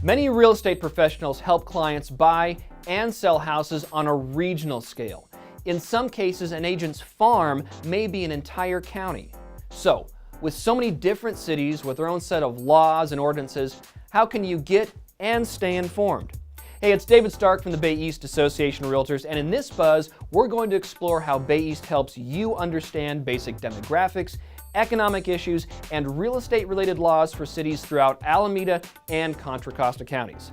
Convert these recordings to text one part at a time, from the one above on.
Many real estate professionals help clients buy and sell houses on a regional scale. In some cases, an agent's farm may be an entire county. So, with so many different cities with their own set of laws and ordinances, how can you get and stay informed? Hey, it's David Stark from the Bay East Association of Realtors, and in this buzz, we're going to explore how Bay East helps you understand basic demographics, economic issues, and real estate-related laws for cities throughout Alameda and Contra Costa counties.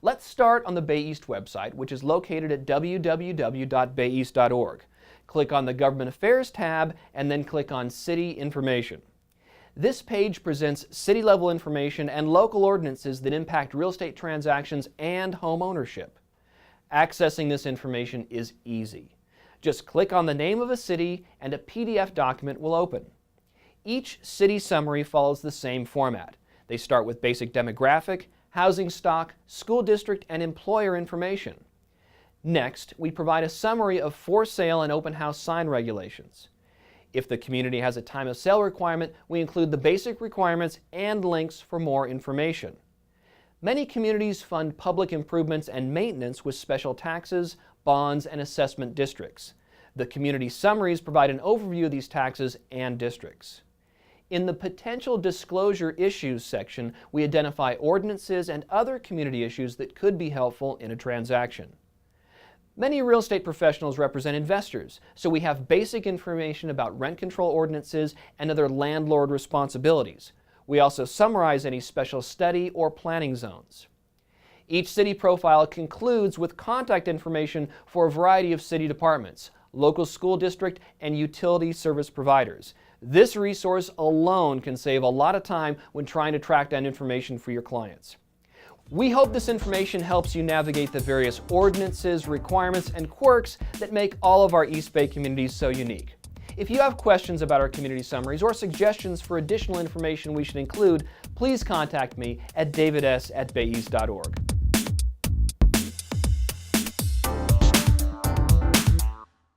Let's start on the Bay East website, which is located at www.bayeast.org. Click on the Government Affairs tab, and then click on City Information. This page presents city-level information and local ordinances that impact real estate transactions and home ownership. Accessing this information is easy. Just click on the name of a city and a PDF document will open. Each city summary follows the same format. They start with basic demographic, housing stock, school district, and employer information. Next, we provide a summary of for sale and open house sign regulations. If the community has a time of sale requirement, we include the basic requirements and links for more information. Many communities fund public improvements and maintenance with special taxes, bonds, and assessment districts. The community summaries provide an overview of these taxes and districts. In the Potential Disclosure Issues section, we identify ordinances and other community issues that could be helpful in a transaction. Many real estate professionals represent investors, so we have basic information about rent control ordinances and other landlord responsibilities. We also summarize any special study or planning zones. Each city profile concludes with contact information for a variety of city departments, local school district, and utility service providers. This resource alone can save a lot of time when trying to track down information for your clients. We hope this information helps you navigate the various ordinances, requirements, and quirks that make all of our East Bay communities so unique. If you have questions about our community summaries or suggestions for additional information we should include, please contact me at davids@bayeast.org.